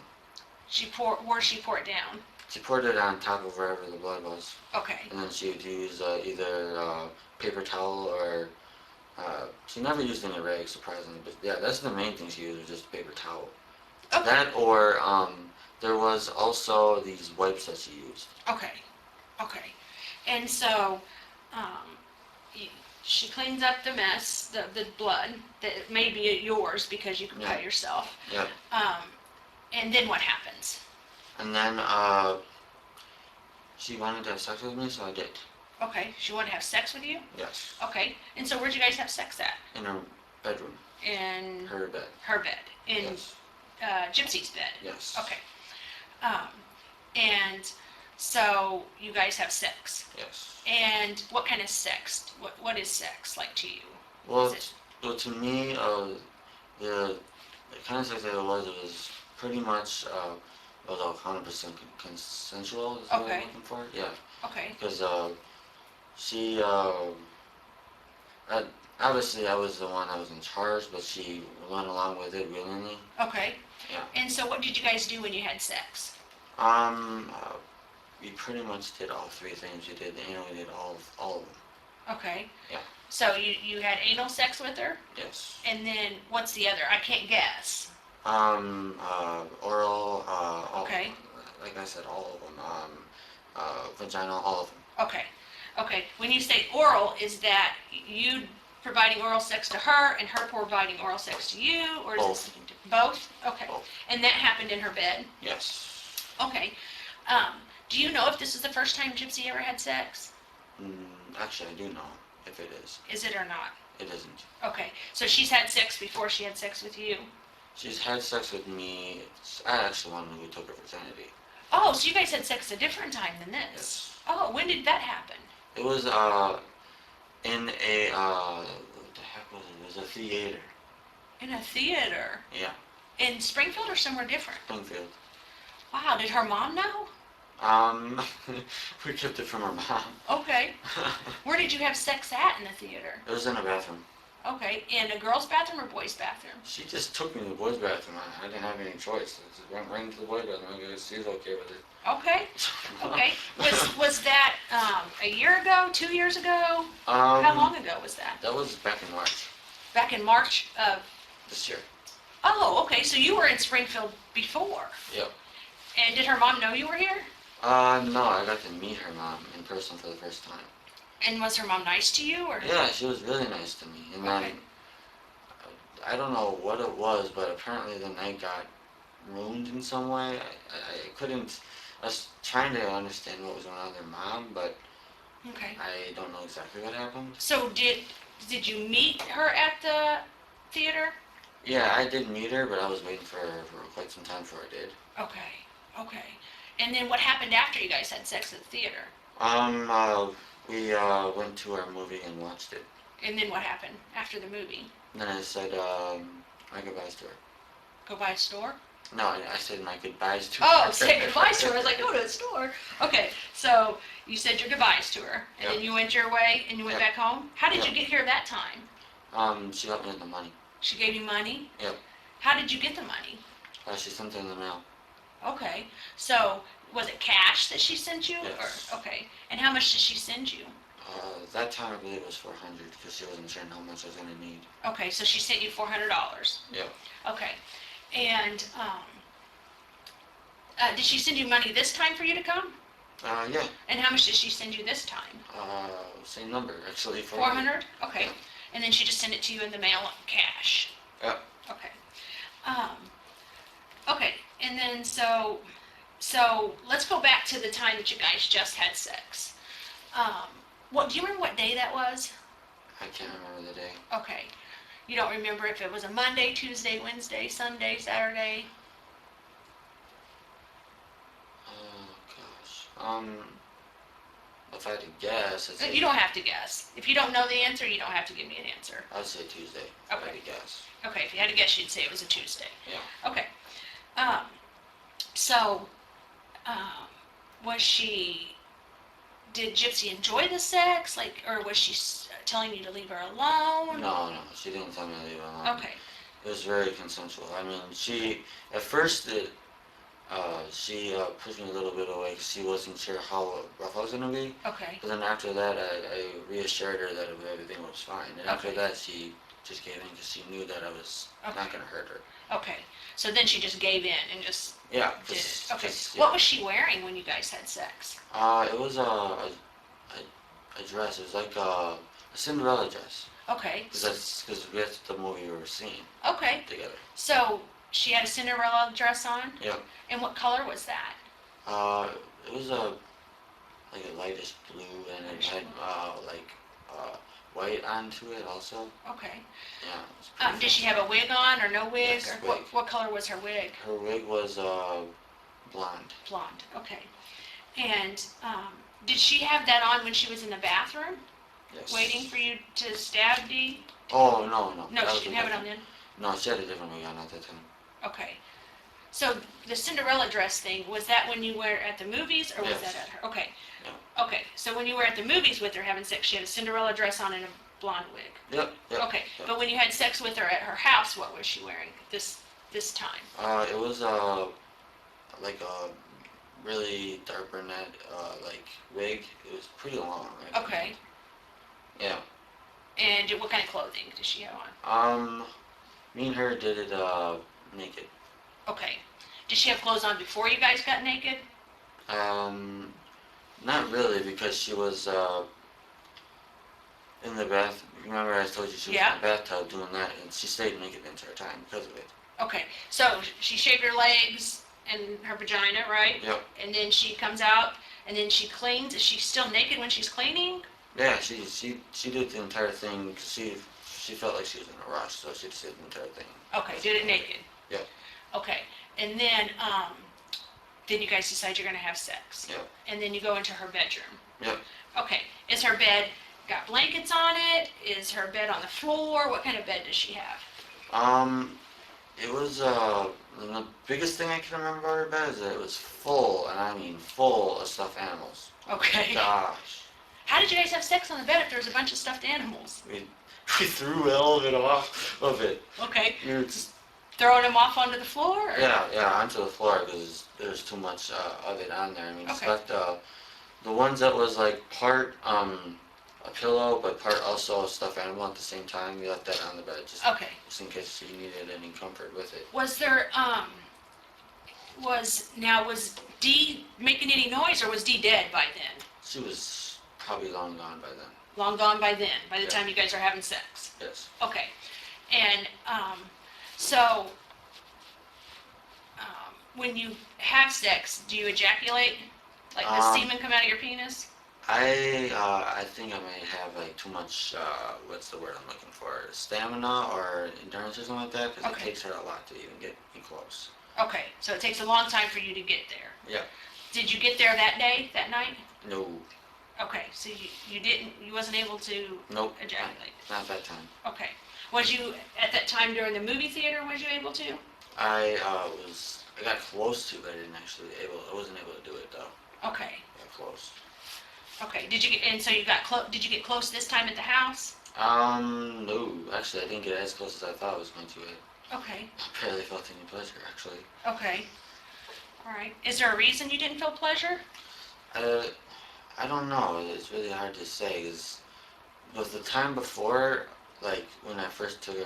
Where she pour it down? She poured it on top of wherever the blood was, Okay. and then she would use either paper towel or she never used any rags, surprisingly. But yeah, that's the main thing she used, was just paper towel. Okay. That or there was also these wipes that she used. Okay. Okay. And so she cleans up the mess, the blood that may be yours because you can cut yourself. Yep. And then what happens? And then she wanted to have sex with me, so I did. Okay. She wanted to have sex with you? Yes. Okay. And so where'd you guys have sex at? In her bedroom. In Her bed. her bed. In Yes. Gypsy's bed. Yes. Okay. And so you guys have sex. Yes. And what kind of sex? What is sex like to you? Well, to me, the kind of sex that it was pretty much was 100% consensual. Is what Okay. I'm looking for. Yeah. Okay. Because she obviously I was the one that was in charge, but she went along with it willingly. Okay. Yeah. And so what did you guys do when you had sex? We pretty much did all three things. We did we did all of them. Okay. Yeah. So you had anal sex with her? Yes. And then what's the other? I can't guess. Oral. Okay. Like I said, all of them. Vaginal, all of them. Okay. Okay. When you say oral, is that you providing oral sex to her and her providing oral sex to you, or is it Both. something different? Both? Okay. Both. And that happened in her bed? Yes. Okay. Do you know if this is the first time Gypsy ever had sex? Actually, I do know if it is. Is it or not? It isn't. Okay. So she's had sex before she had sex with you? She's had sex with me. I actually wanted who took her virginity. Oh, so you guys had sex a different time than this? Yes. Oh, when did that happen? It was in a what the heck was it? It was a theater. In a theater? Yeah. In Springfield or somewhere different? Springfield. Wow, did her mom know? We kept it from her mom. Okay. Where did you have sex at in the theater? It was in a bathroom. Okay, in a girl's bathroom or boys' bathroom? She just took me to the boys' bathroom. I didn't have any choice. I just went right into the boys' bathroom. I guess she was okay with it. Okay, okay. Was that a year ago, 2 years ago? How long ago was that? That was back in March Back in March of... this year. Oh, okay, so you were in Springfield before. Yep. And did her mom know you were here? No, I got to meet her mom in person for the first time. And was her mom nice to you, or? Yeah, she was really nice to me. And Okay. then, I don't know what it was, but apparently the night got ruined in some way. I couldn't, I was trying to understand what was going on with her mom, but Okay. I don't know exactly what happened. So did you meet her at the theater? Yeah, I did meet her, but I was waiting for her for quite some time before I did. Okay. And then what happened after you guys had sex at the theater? We went to our movie and watched it. And then what happened after the movie? Then I said, my goodbyes to her. Go buy a store? No, I said my goodbyes to Oh, her. say goodbyes to her. I was like, go to a store. Okay, so you said your goodbyes to her, and Yep. then you went your way and you went Yep. back home? How did Yep. you get here that time? She helped me with the money. She gave you money? Yep. How did you get the money? She sent it in the mail. Okay, so was it cash that she sent you? Yes. Or, okay, and how much did she send you? That time I believe it was $400 because she wasn't sure how much I was gonna need. Okay, so she sent you $400. Yep. Okay, and did she send you money this time for you to come? Yeah. And how much did she send you this time? Same number actually. 400? Okay, Yeah. and then she just sent it to you in the mail cash? Yep. Okay. Okay, and then so let's go back to the time that you guys just had sex. What do you remember what day that was? I can't remember the day. Okay. You don't remember if it was a Monday, Tuesday, Wednesday, Sunday, Saturday? Oh gosh. If I had to guess, I'd say You don't have to guess. If you don't know the answer, you don't have to give me an answer. I'd say Tuesday. If I had to guess. Okay, if you had to guess, you'd say it was a Tuesday. Yeah. Okay. So, was she, did Gypsy enjoy the sex? Like, or was she telling you to leave her alone? No, she didn't tell me to leave it alone. Okay. It was very consensual. I mean, at first she pushed me a little bit away because she wasn't sure how rough I was gonna be. Okay. But then after that, I reassured her that everything was fine. And after Okay. that, she just gave in because she knew that I was not gonna hurt her. Okay. So then she just gave in and just Yeah. did it. Okay. Yeah. What was she wearing when you guys had sex? It was a dress. It was like a Cinderella dress. Okay. Because that's the movie we were seeing Okay. together. So she had a Cinderella dress on? Yep. And what color was that? It was like a lightish blue, and it had white onto it also. Okay. Yeah. It was pretty Did she fancy. have a wig on or no wig? Yes, Or wig. what color was her wig? Her wig was blonde. Blonde. Okay. And did she have that on when she was in the bathroom, Yes. waiting for you to stab Dee? Oh no. No, That she was didn't a have it on different- then? No, she had a different wig on at that time. Okay. So the Cinderella dress thing, was that when you were at the movies or was Yes. that at her? Okay. Yeah. Okay, so when you were at the movies with her having sex, she had a Cinderella dress on and a blonde wig. Yep. Okay, Yep. but when you had sex with her at her house, what was she wearing this time? It was like a really dark brunette like wig. It was pretty long. Right? Okay, Yeah. and what kind of clothing did she have on? Me and her did it naked. Okay, did she have clothes on before you guys got naked? Not really, because she was in the bath. Remember I told you she was Yeah. in the bathtub doing that, and she stayed naked the entire time because of it. Okay, so she shaved her legs and her vagina, right? Yep. And then she comes out and then she cleans. Is she still naked when she's cleaning? Yeah, she did the entire thing because she felt like she was in a rush, so she just did the entire thing. Okay, did it naked? Yep. Okay, and then you guys decide you're gonna have sex. Yep. And then you go into her bedroom. Yep. Okay, is her bed got blankets on it? Is her bed on the floor? What kind of bed does she have? It was the biggest thing I can remember about her bed is that it was full, and I mean full of stuffed animals. Okay. Gosh. How did you guys have sex on the bed if there was a bunch of stuffed animals? We threw all of it off of it. Okay. We were just Throwing them off onto the floor? Or? yeah onto the floor because there's too much of it on there. I mean, Okay. it's like the ones that was like part a pillow but part also a stuffed animal at the same time. We left that on the bed just in case you needed any comfort with it. Was there was Dee making any noise or was Dee dead by then? She was probably long gone by then. Long gone by then, by the Yeah. time you guys are having sex. Yes. Okay. And so when you have sex, do you ejaculate? Like does semen come out of your penis? I think I may have like too much, what's the word I'm looking for? Stamina or endurance or something like that, because it Okay. takes her a lot to even get me close. Okay, so it takes a long time for you to get there. Yeah. Did you get there that day, that night? No. Okay, so you wasn't able to Nope. ejaculate? Not that time. Okay. Was you, at that time during the movie theater, was you able to? I got close to, but I wasn't able to do it though. Okay, I got close. okay. And so did you get close this time at the house? No. Actually, I didn't get as close as I thought I was going to. Okay, I barely felt any pleasure, actually. okay. All right. Is there a reason you didn't feel pleasure? Uh, I don't know. It's really hard to say. Was the time before, like when I first took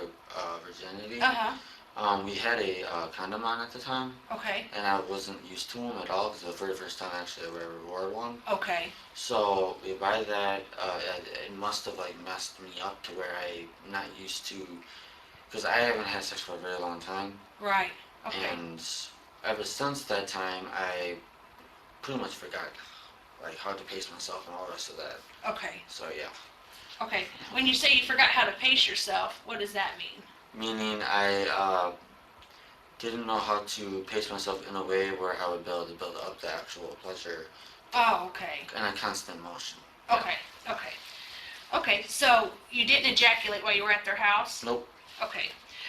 virginity, Uh-huh. we had a condom on at the time, Okay, and I wasn't used to them at all because it was the very first time actually I ever wore one. okay. So by that, it must have like messed me up to where I'm not used to, because I haven't had sex for a very long time, Right, okay. and ever since that time, I pretty much forgot like how to pace myself and all the rest of that. Okay, So yeah. okay. When you say you forgot how to pace yourself, what does that mean? Meaning I didn't know how to pace myself in a way where I would be able to build up the actual pleasure Oh, okay. in a constant motion. Okay, okay. Okay, so you didn't ejaculate while you were at their house? Nope. Okay.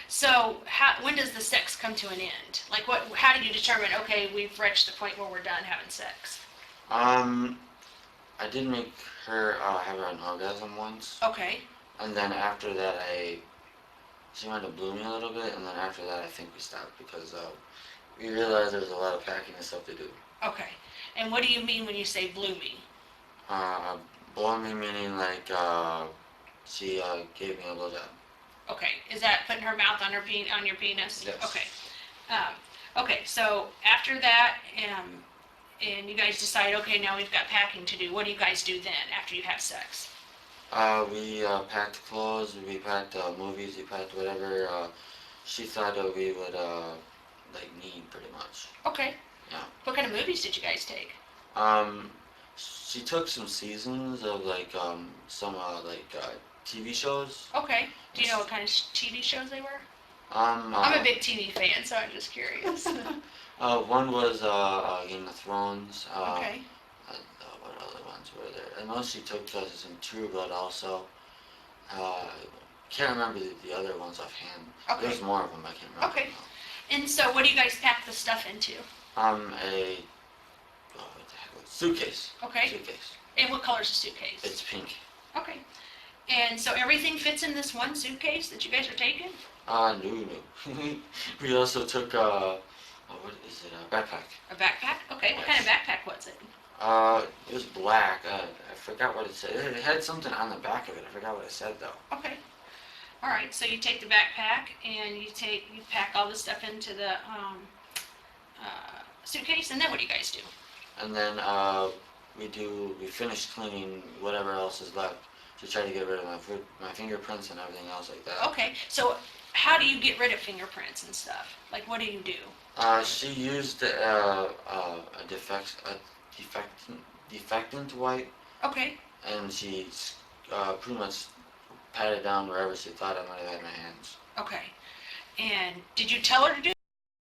So when does the sex come to an end? Like how do you determine, okay, we've reached the point where we're done having sex? I did make her have an orgasm once, Okay, and then after that she wanted to blew me a little bit, and then after that I think we stopped because we realized there was a lot of packing and stuff to do. okay. And what do you mean when you say blew me? Blow me meaning like she gave me a blowjob. Okay, is that putting her mouth on on your penis? Yes. Okay. Okay, so after that, and you guys decide, okay, now we've got packing to do. What do you guys do then after you have sex? We packed clothes, we packed movies, we packed whatever she thought that we would like need pretty much. Okay. Yeah. What kind of movies did you guys take? She took some seasons of like some TV shows. Okay. Do you know what kind of TV shows they were? Um, I'm a uh, big TV fan, so I'm just curious. One was Game of Thrones. Okay. What other ones were there? I know she took some True Blood also. Can't remember the other ones offhand. Okay. There's more of them. I can't remember. Okay. And so what do you guys pack the stuff into? What the heck? Suitcase. Okay. Suitcase. And what color's the suitcase? It's pink. Okay. And so everything fits in this one suitcase that you guys are taking? No. We also took what is it? A backpack. A backpack? Okay. What kind of backpack was it? It was black. I forgot what it said. It had something on the back of it. I forgot what it said though. Okay. All right. So you take the backpack and you pack all the stuff into the suitcase, and then what do you guys do? And then we finished cleaning whatever else is left to try to get rid of my fingerprints and everything else like that. Okay. So how do you get rid of fingerprints and stuff? Like, what do you do? She used a defectant wipe, Okay. and she pretty much patted down wherever she thought I might have had my hands. Okay. And did you tell her to do